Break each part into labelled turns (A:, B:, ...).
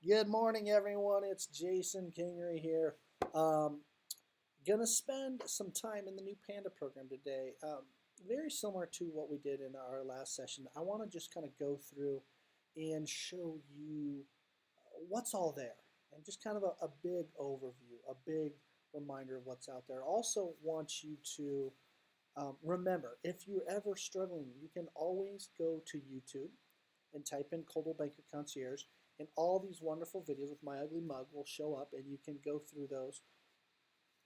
A: Good morning, everyone. It's Jason Kingery here. Um, gonna spend some time in the new Panda program today. Very similar to what we did in our last session. I want to just kind of go through and show you what's all there and just kind of a big overview, a big reminder of what's out there. Also want you to remember, if you're ever struggling, you can always go to YouTube and type in Coldwell Banker Concierge, and all these wonderful videos with my ugly mug will show up, and you can go through those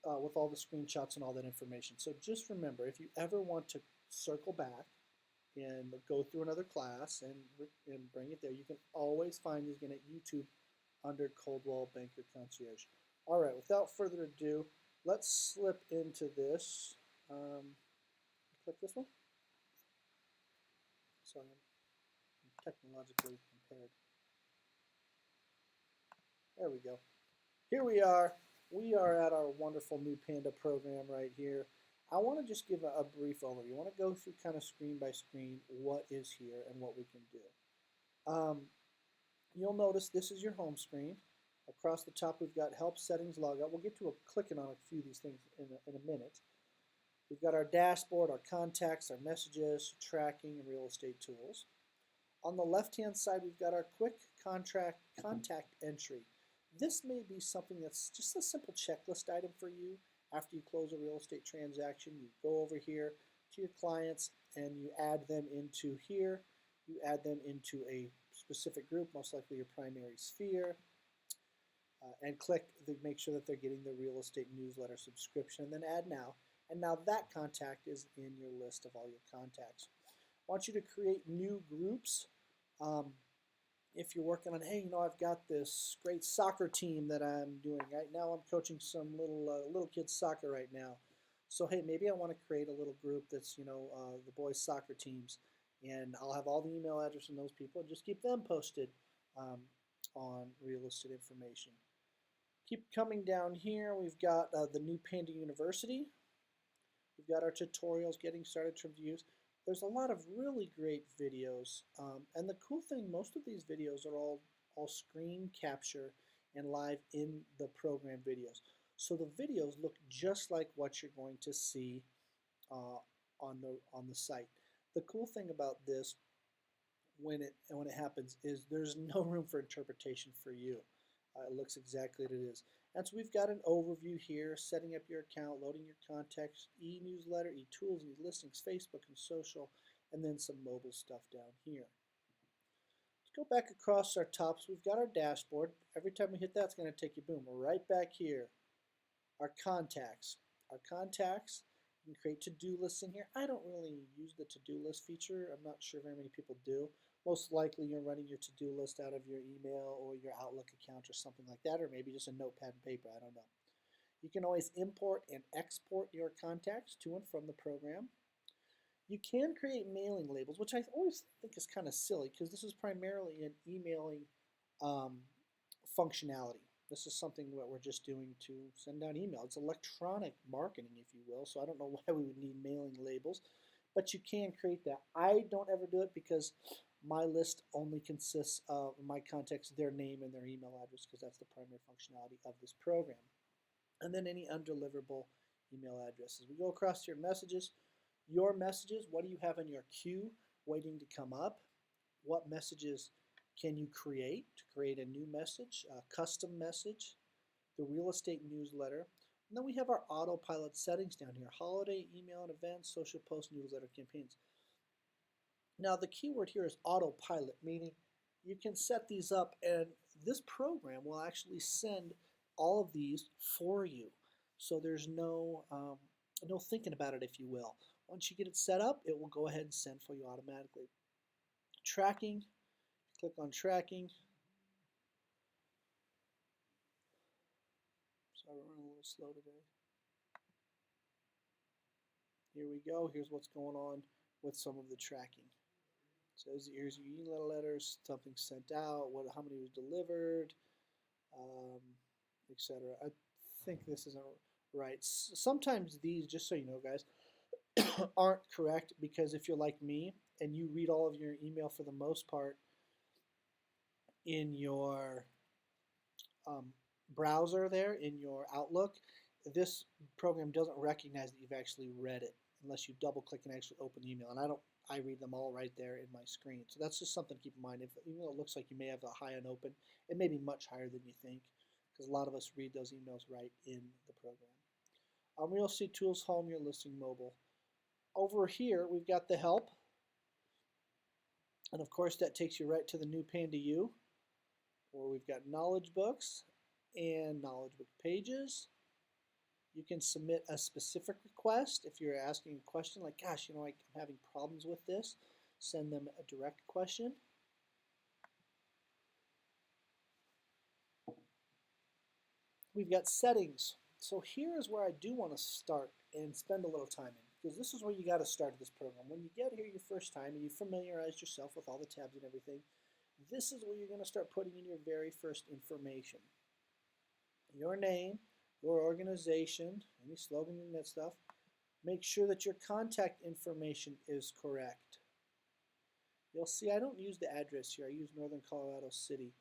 A: with all the screenshots and all that information. So just remember, if you ever want to circle back and go through another class and bring it there, you can always find these again at YouTube under Coldwell Banker Concierge. All right, without further ado, let's slip into this. Click this one. Sorry, I'm technologically impaired. There we go. Here we are. We are at our wonderful new Panda program right here. I want to just give a brief overview. I want to go through kind of screen by screen what is here and what we can do. You'll notice this is your home screen. Across the top we've got Help, Settings, Logout. We'll get to clicking on a few of these things in a minute. We've got our dashboard, our contacts, our messages, tracking, and real estate tools. On the left-hand side, we've got our quick contact entry. This may be something that's just a simple checklist item for you. After you close a real estate transaction, you go over here to your clients and you add them into here. You add them into a specific group, most likely your primary sphere, and click to make sure that they're getting the real estate newsletter subscription, and then add now. And now that contact is in your list of all your contacts. I want you to create new groups. If you're working on, hey, I've got this great soccer team that I'm doing right now. I'm coaching some little kids soccer right now. So hey, maybe I want to create a little group that's the boys soccer teams, and I'll have all the email address from those people and just keep them posted on real estate information. Keep coming down here. We've got the new Panda University. We've got our tutorials, getting started reviews. There's a lot of really great videos, and the cool thing, most of these videos are all screen capture and live in the program videos. So the videos look just like what you're going to see on the site. The cool thing about this, when it happens, is there's no room for interpretation for you. It looks exactly what it is. And so we've got an overview here, setting up your account, loading your contacts, e-newsletter, e-tools, e-listings, Facebook and social, and then some mobile stuff down here. Let's go back across our tops. We've got our dashboard. Every time we hit that, it's going to take you, boom, right back here. Our contacts. Our contacts, you can create to-do lists in here. I don't really use the to-do list feature. I'm not sure very many people do. Most likely you're running your to-do list out of your email or your Outlook account or something like that, or maybe just a notepad and paper, I don't know. You can always import and export your contacts to and from the program. You can create mailing labels, which I always think is kind of silly because this is primarily an emailing functionality. This is something that we're just doing to send out email. It's electronic marketing, if you will, so I don't know why we would need mailing labels, but you can create that. I don't ever do it because my list only consists of my contacts, their name and their email address, because that's the primary functionality of this program. And then any undeliverable email addresses. We go across to your messages. Your messages, what do you have in your queue waiting to come up? What messages can you create to create a new message, a custom message, the real estate newsletter. And then we have our autopilot settings down here, holiday, email and events, social post, newsletter campaigns. Now the keyword here is autopilot, meaning you can set these up and this program will actually send all of these for you. So there's no thinking about it, if you will. Once you get it set up, it will go ahead and send for you automatically. Tracking, click on tracking. Sorry, we're running a little slow today. Here we go. Here's what's going on with some of the tracking. So here's your email letters, something sent out, how many was delivered, etc. I think this isn't right. Sometimes these, just so you know, guys, aren't correct because if you're like me and you read all of your email for the most part in your browser there in your Outlook, this program doesn't recognize that you've actually read it unless you double click and actually open the email. And I read them all right there in my screen. So that's just something to keep in mind. Even though it looks like you may have a high unopened, it may be much higher than you think because a lot of us read those emails right in the program. You'll see Tools Home, your listing mobile. Over here, we've got the help. And of course, that takes you right to the new Panda U, where we've got knowledge books and knowledge book pages. You can submit a specific request if you're asking a question like, gosh, I'm having problems with this. Send them a direct question. We've got settings. So here is where I do want to start and spend a little time in, because this is where you got to start this program. When you get here your first time and you familiarize yourself with all the tabs and everything, this is where you're going to start putting in your very first information. Your name, your organization, any slogan and that stuff. Make sure that your contact information is correct. You'll see I don't use the address here. I use Northern Colorado City.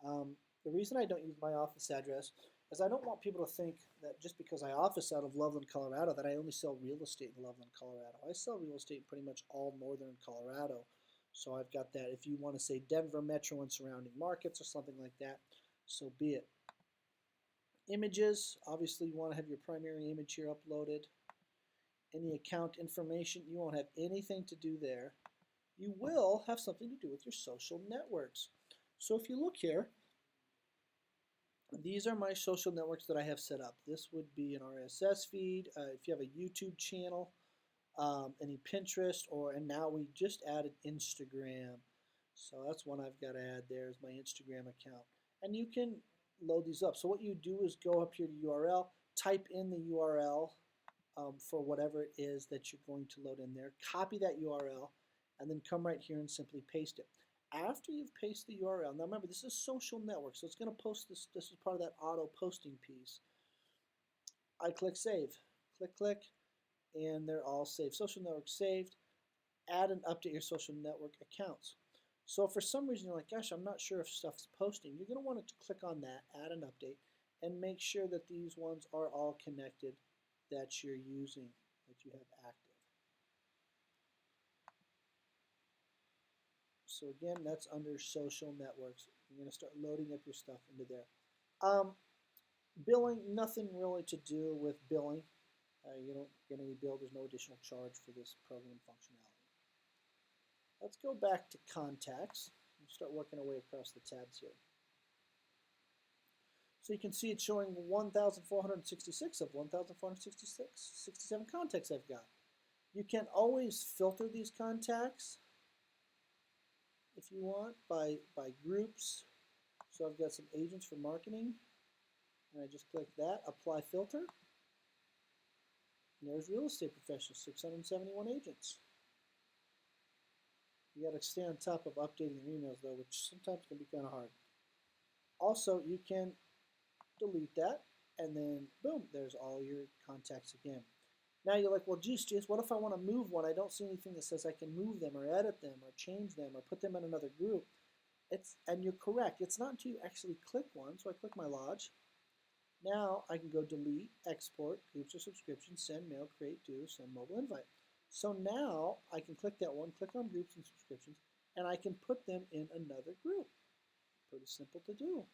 A: The reason I don't use my office address is I don't want people to think that just because I office out of Loveland, Colorado, that I only sell real estate in Loveland, Colorado. I sell real estate in pretty much all northern Colorado. So I've got that. If you want to say Denver Metro and surrounding markets or something like that, so be it. Images, obviously you want to have your primary image here uploaded. Any account information, you won't have anything to do there. You will have something to do with your social networks. So if you look here, these are my social networks that I have set up. This would be an RSS feed. If you have a YouTube channel, any Pinterest, and now we just added Instagram. So that's one I've got to add there is my Instagram account. And you can load these up. So what you do is go up here to URL, type in the URL for whatever it is that you're going to load in there, copy that URL, and then come right here and simply paste it. After you've pasted the URL, now remember this is social network, so it's going to post this. This is part of that auto posting piece. I click save, click, and they're all saved. Social network saved. Add and update your social network accounts. So if for some reason you're like, gosh, I'm not sure if stuff's posting, you're going to want to click on that, add an update, and make sure that these ones are all connected that you're using, that you have active. So again, that's under social networks. You're going to start loading up your stuff into there. Billing, nothing really to do with billing. You don't get any bill. There's no additional charge for this program functionality. Let's go back to contacts and start working our way across the tabs here. So you can see it's showing 1,466 of 1,467 contacts I've got. You can always filter these contacts if you want by groups. So I've got some agents for marketing, and I just click that, apply filter. And there's real estate professionals, 671 agents. You got to stay on top of updating your emails though, which sometimes can be kind of hard. Also, you can delete that, and then boom, there's all your contacts again. Now you're like, well, geez, what if I want to move one? I don't see anything that says I can move them or edit them or change them or put them in another group. And you're correct. It's not until you actually click one. So I click my lodge. Now I can go delete, export, groups or subscriptions, send mail, create, do, send mobile invite. So now I can click that one, click on groups and subscriptions, and I can put them in another group. Pretty simple to do.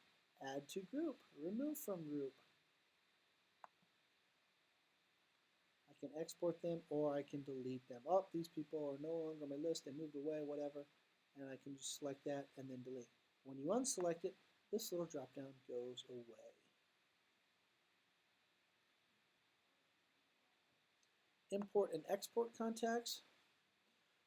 A: Add to group, remove from group. I can export them or I can delete them. Oh, these people are no longer on my list, they moved away, whatever. And I can just select that and then delete. When you unselect it, this little drop down goes away. Import and export contacts.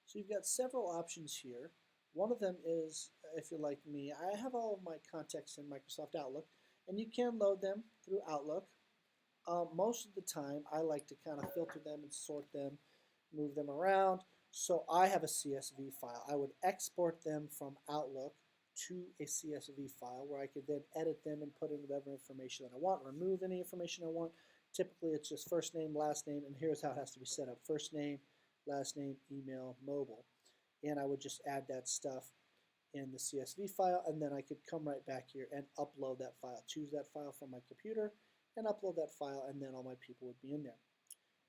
A: So you've got several options here. One of them is, if you're like me, I have all of my contacts in Microsoft Outlook, and you can load them through Outlook. Most of the time, I like to kind of filter them and sort them, move them around. So I have a CSV file. I would export them from Outlook to a CSV file where I could then edit them and put in whatever information that I want, remove any information I want. Typically, it's just first name, last name, and here's how it has to be set up. First name, last name, email, mobile. And I would just add that stuff in the CSV file, and then I could come right back here and upload that file. Choose that file from my computer and upload that file, and then all my people would be in there.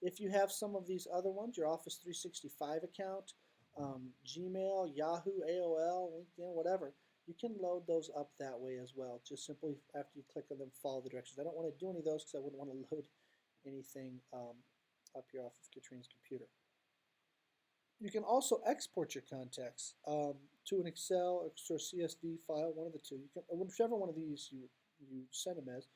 A: If you have some of these other ones, your Office 365 account, Gmail, Yahoo, AOL, LinkedIn, whatever, you can load those up that way as well. Just simply after you click on them, follow the directions. I don't want to do any of those because I wouldn't want to load anything up here off of Katrina's computer. You can also export your contacts to an Excel or CSV file, one of the two. You can, whichever one of these you send them as,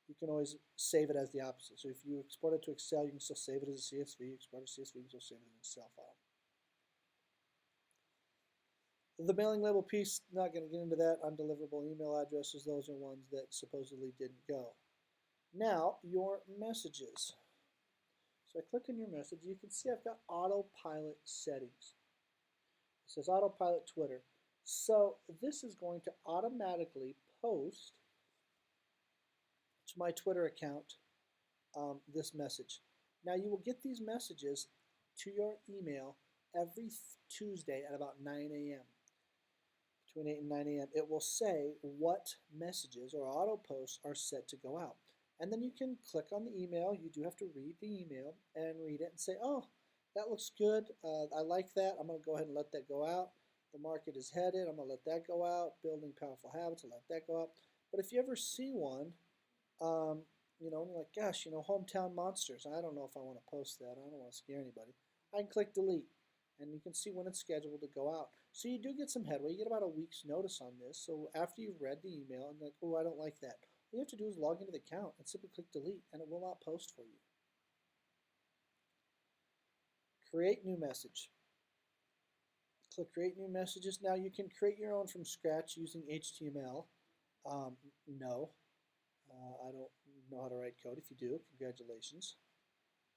A: you can always save it as the opposite. So if you export it to Excel, you can still save it as a CSV. Export it to CSV, you can still save it as an Excel file. The mailing label piece, not going to get into that. Undeliverable email addresses, those are ones that supposedly didn't go. Now, your messages. So I click on your message. You can see I've got autopilot settings. It says autopilot Twitter. So this is going to automatically post to my Twitter account this message. Now you will get these messages to your email every Tuesday at about 9 a.m. Between 8 and 9 a.m. It will say what messages or auto posts are set to go out. And then you can click on the email. You do have to read the email and read it and say, oh, that looks good. I like that. I'm going to go ahead and let that go out. The market is headed. I'm going to let that go out. Building powerful habits. I'll let that go out. But if you ever see one, you know, and you're like, gosh, you know, hometown monsters. I don't know if I want to post that. I don't want to scare anybody. I can click delete, and you can see when it's scheduled to go out. So you do get some headway. You get about a week's notice on this. So after you've read the email and like, oh, I don't like that, all you have to do is log into the account and simply click delete, and it will not post for you. Create new message. Click create new messages. Now you can create your own from scratch using HTML. No, I don't know how to write code. If you do, congratulations.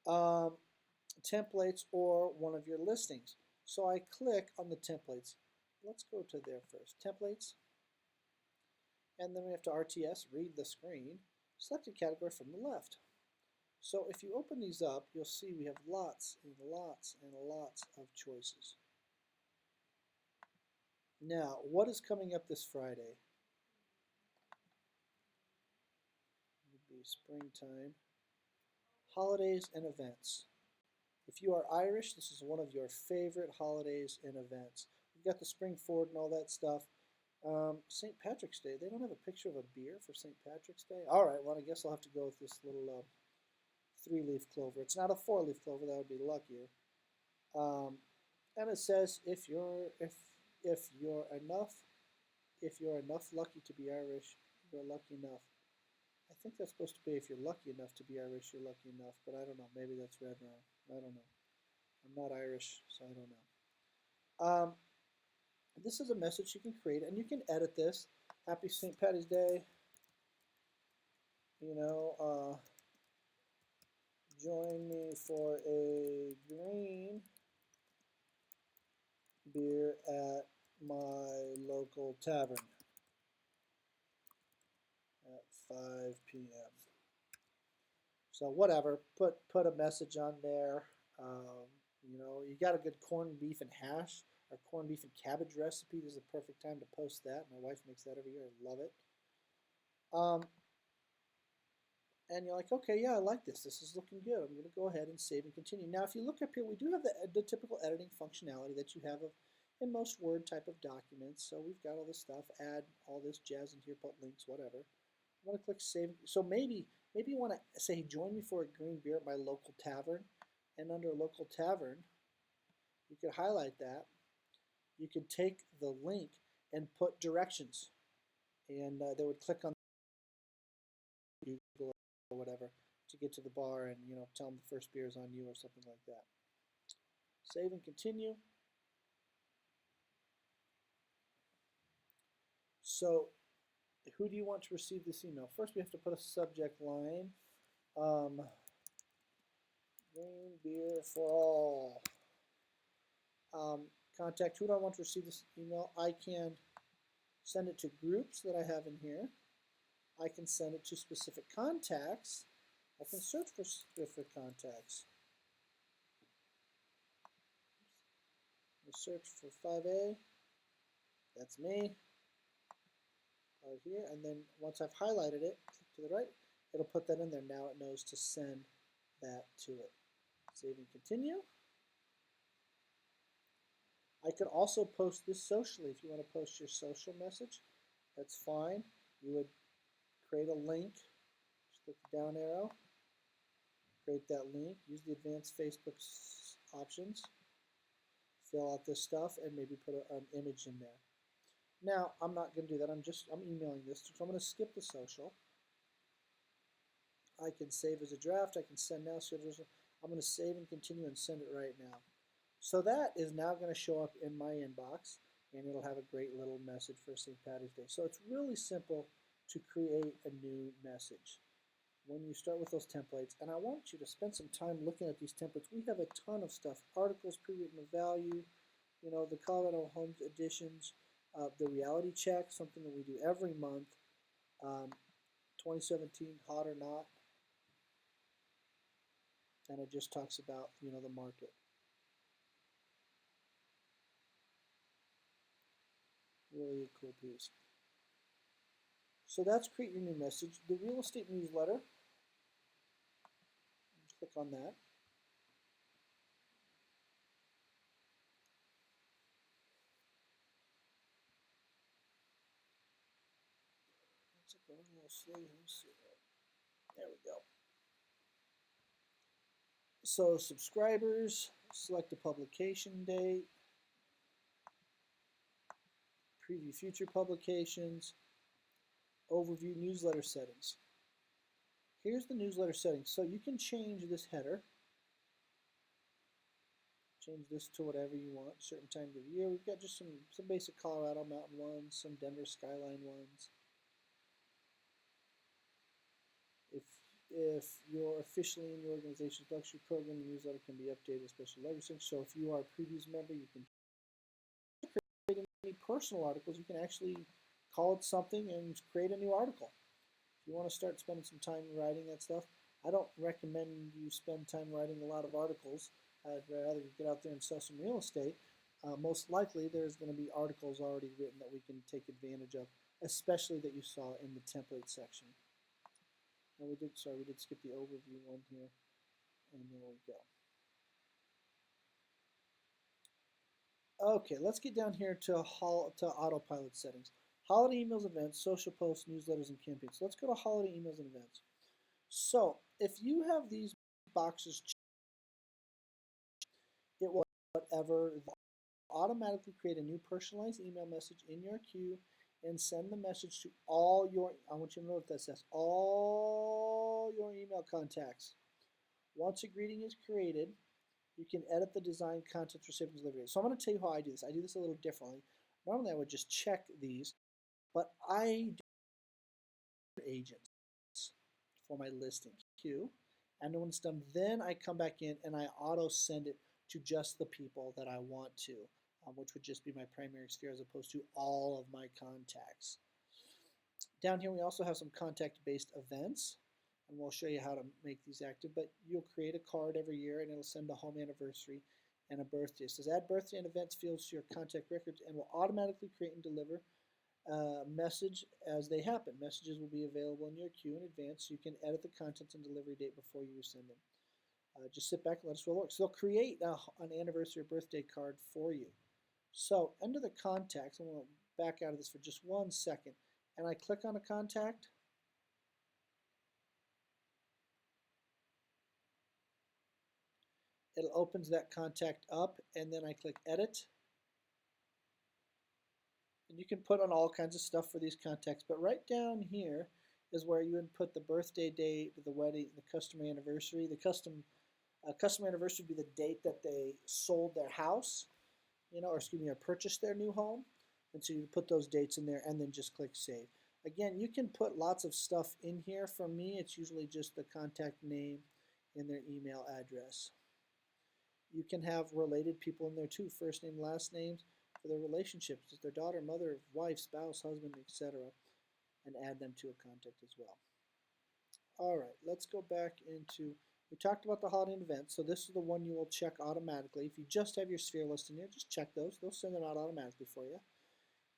A: Templates or one of your listings. So I click on the templates. Let's go to there first. Templates. And then we have to RTS, read the screen, select a category from the left. So if you open these up, you'll see we have lots and lots and lots of choices. Now, what is coming up this Friday? It would be springtime. Holidays and events. If you are Irish, this is one of your favorite holidays and events. We've got the spring forward and all that stuff. St. Patrick's Day, they don't have a picture of a beer for St. Patrick's Day? All right, well, I guess I'll have to go with this little 3-leaf clover. It's not a 4-leaf clover, that would be luckier. And it says if you're enough lucky to be Irish, you're lucky enough. I think that's supposed to be if you're lucky enough to be Irish, you're lucky enough, but I don't know. Maybe that's read wrong. I don't know. I'm not Irish, so I don't know. This is a message you can create, and you can edit this. Happy St. Patty's Day. You know, join me for a green beer at my local tavern at 5 p.m. So whatever, put a message on there. You know, you got a good corned beef and hash or corned beef and cabbage recipe. This is the perfect time to post that. My wife makes that every year. I love it. And you're like, okay, yeah, I like this. This is looking good. I'm going to go ahead and save and continue. Now, if you look up here, we do have the typical editing functionality that you have in most Word type of documents. So we've got all this stuff. Add all this jazz into here, put links, whatever. I'm going to click Save. So maybe you want to say, join me for a green beer at my local tavern. And under local tavern, you could highlight that. You could take the link and put directions. And they would click on Google or whatever to get to the bar and, you know, tell them the first beer is on you or something like that. Save and continue. So who do you want to receive this email? First, we have to put a subject line. Green beer for all. Contact, who do I want to receive this email? I can send it to groups that I have in here. I can send it to specific contacts. I can search for specific contacts. Search for 5A. That's me right here. And then once I've highlighted it to the right, it'll put that in there. Now it knows to send that to it. Save and continue. I could also post this socially. If you want to post your social message, that's fine. You would create a link. Just click the down arrow. Create that link. Use the advanced Facebook options. Fill out this stuff and maybe put an image in there. Now, I'm not going to do that. I'm emailing this. So I'm going to skip the social. I can save as a draft. I can send now. I'm going to save and continue and send it right now. So that is now going to show up in my inbox, and it'll have a great little message for St. Patty's Day. So it's really simple to create a new message when you start with those templates. And I want you to spend some time looking at these templates. We have a ton of stuff: articles, pre-written value, you know, the Colorado Homes editions, the reality check, something that we do every month, 2017 hot or not, and it just talks about, you know, the market. Really a cool piece. So that's create your new message. The real estate newsletter, click on that. It's going a little slow. There we go. So subscribers, select a publication date, preview future publications, overview newsletter settings. Here's the newsletter settings. So you can change this header. Change this to whatever you want, certain times of year. We've got just some basic Colorado mountain ones, some Denver skyline ones. If you're officially in your organization's luxury program, the newsletter can be updated with special lettering. So if you are a previous member, you can create any personal articles. You can actually call it something and create a new article. If you want to start spending some time writing that stuff, I don't recommend you spend time writing a lot of articles. I'd rather get out there and sell some real estate. Most likely there's going to be articles already written that we can take advantage of, especially that you saw in the template section. And we did skip the overview one here, and there we go. Okay, let's get down here to autopilot settings. Holiday emails, events, social posts, newsletters, and campaigns. So let's go to holiday emails and events. So if you have these boxes, it will whatever automatically create a new personalized email message in your queue and send the message to all your, I want you to know what that says, all your email contacts. Once a greeting is created, you can edit the design, content, recipient, delivery. So I'm going to tell you how I do this. I do this a little differently. Normally I would just check these, but I do agents for my listing queue. And when it's done, then I come back in and I auto send it to just the people that I want to, which would just be my primary sphere as opposed to all of my contacts. Down here we also have some contact-based events, and we'll show you how to make these active, but you'll create a card every year and it'll send a home anniversary and a birthday. It says add birthday and events fields to your contact records and will automatically create and deliver message as they happen. Messages will be available in your queue in advance, so you can edit the contents and delivery date before you send them. Just sit back and let us roll work. So they'll create an anniversary or birthday card for you. So under the contacts, I'm going to back out of this for just 1 second, and I click on a contact. It opens that contact up, and then I click edit. And you can put on all kinds of stuff for these contacts, but right down here is where you input the birthday date, the wedding, the customer anniversary. The customer anniversary would be the date that they sold their house, or purchased their new home. And so you put those dates in there and then just click save. Again, you can put lots of stuff in here. For me, it's usually just the contact name and their email address. You can have related people in there too, first name, last names, for their relationships, their daughter, mother, wife, spouse, husband, etc., and add them to a contact as well. All right, let's go back into, we talked about the holiday events, so this is the one you will check automatically. If you just have your sphere list in there, just check those. They'll send them out automatically for you.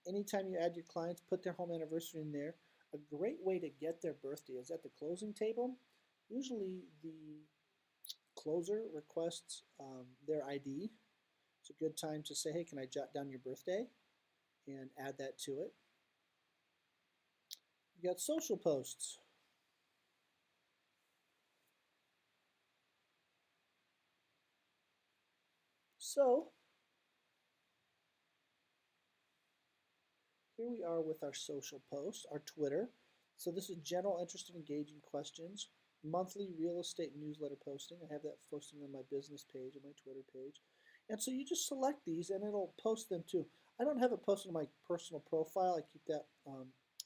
A: Anytime you add your clients, put their home anniversary in there. A great way to get their birthday is at the closing table. Usually the closer requests their ID. It's a good time to say, hey, can I jot down your birthday and add that to it. You got social posts. So here we are with our social posts, our Twitter. So this is general interest and engaging questions. Monthly real estate newsletter posting. I have that posting on my business page and my Twitter page. And so you just select these and it'll post them too. I don't have it posted on my personal profile. I keep that,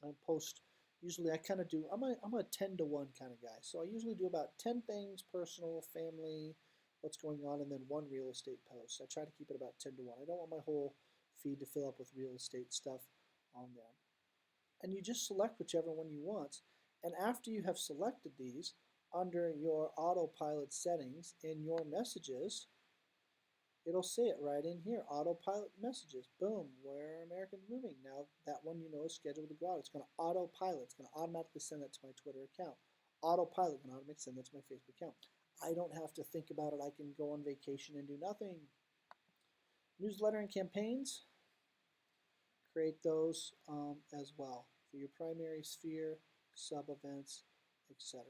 A: I post, usually I kind of do, I'm a 10 to 1 kind of guy. So I usually do about 10 things, personal, family, what's going on, and then one real estate post. I try to keep it about 10 to 1. I don't want my whole feed to fill up with real estate stuff on there. And you just select whichever one you want. And after you have selected these, under your autopilot settings in your messages, it'll say it right in here, autopilot messages. Boom, where Americans moving. Now that one you know is scheduled to go out. It's going to autopilot. It's going to automatically send that to my Twitter account. Autopilot can automatically send that to my Facebook account. I don't have to think about it. I can go on vacation and do nothing. Newsletter and campaigns, create those as well for your primary sphere, sub-events, etc.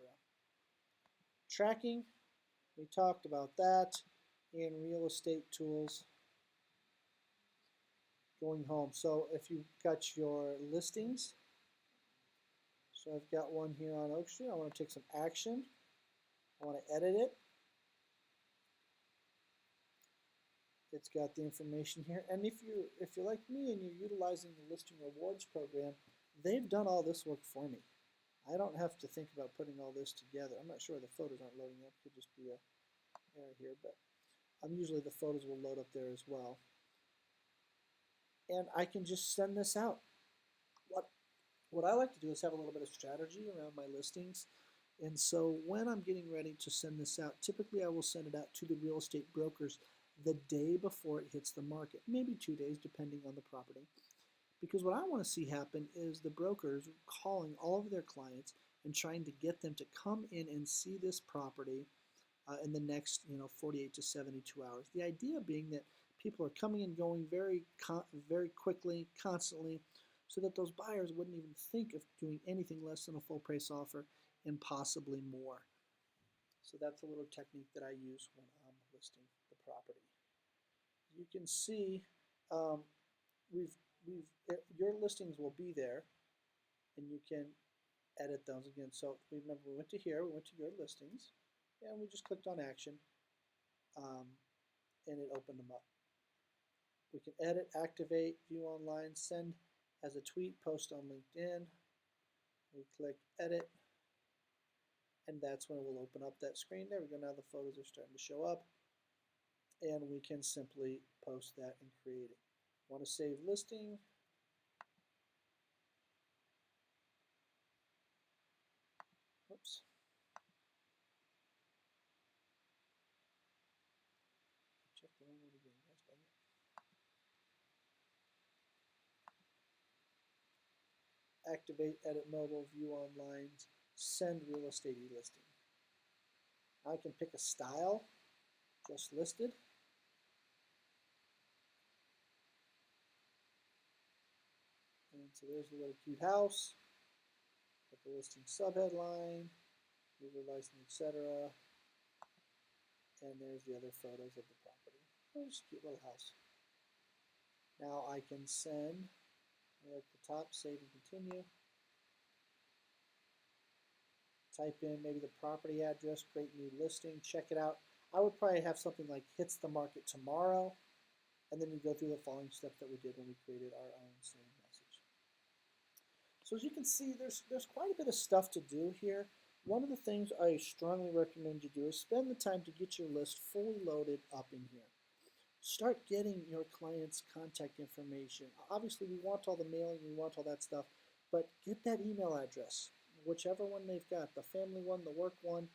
A: Tracking, we talked about that in real estate tools. Going home. So if you've got your listings, so I've got one here on Oak Street. I want to take some action. I want to edit it. It's got the information here. And if you're like me and you're utilizing the listing rewards program, they've done all this work for me. I don't have to think about putting all this together. I'm not sure the photos aren't loading up. Could just be a error here, but usually the photos will load up there as well. And I can just send this out. What I like to do is have a little bit of strategy around my listings. And so when I'm getting ready to send this out, typically I will send it out to the real estate brokers the day before it hits the market, maybe 2 days depending on the property. Because what I want to see happen is the brokers calling all of their clients and trying to get them to come in and see this property in the next 48 to 72 hours. The idea being that people are coming and going very quickly, constantly, so that those buyers wouldn't even think of doing anything less than a full price offer and possibly more. So that's a little technique that I use when I'm listing the property. You can see your listings will be there, and you can edit those again. So remember, we went to here, we went to your listings, and we just clicked on action, and it opened them up. We can edit, activate, view online, send as a tweet, post on LinkedIn. We click edit, and that's when it will open up that screen. There we go. Now the photos are starting to show up, and we can simply post that and create it. Want to save listing? Oops. Check the one again. Gosh dang it. Activate, edit mobile, view online, send real estate e-listing. I can pick a style, just listed. And so there's the little cute house, got the listing subheadline, user license, etc. And there's the other photos of the property. Oh, just a cute little house. Now I can send, at the top, save and continue. Type in maybe the property address, create new listing, check it out. I would probably have something like hits the market tomorrow, and then you go through the following steps that we did when we created our own same message. So as you can see, there's quite a bit of stuff to do here. One of the things I strongly recommend you do is spend the time to get your list fully loaded up in here. Start getting your clients' contact information. Obviously, we want all the mailing, we want all that stuff, but get that email address, whichever one they've got, the family one, the work one,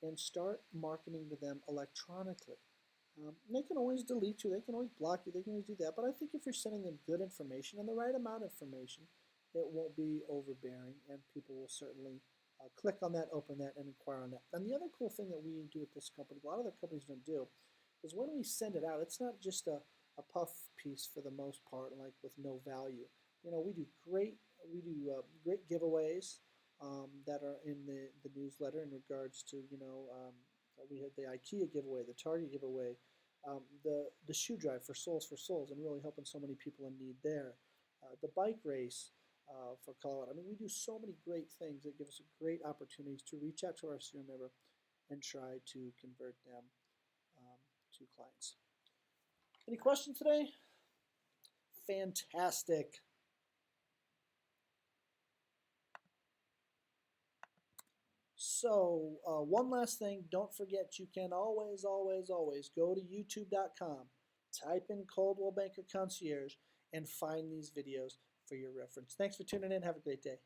A: and start marketing to them electronically. They can always delete you, they can always block you, they can always do that. But I think if you're sending them good information and the right amount of information, it won't be overbearing, and people will certainly click on that, open that, and inquire on that. And the other cool thing that we do at this company, a lot of other companies don't do, is when we send it out, it's not just a puff piece for the most part, like with no value. You know, we do great giveaways that are in the newsletter in regards to, we had the IKEA giveaway, the Target giveaway, the shoe drive for Souls and really helping so many people in need there. The bike race for Colorado. I mean, we do so many great things that give us great opportunities to reach out to our serial member and try to convert them to clients. Any questions today? Fantastic. So one last thing, don't forget you can always go to youtube.com, type in Coldwell Banker Concierge, and find these videos for your reference. Thanks for tuning in. Have a great day.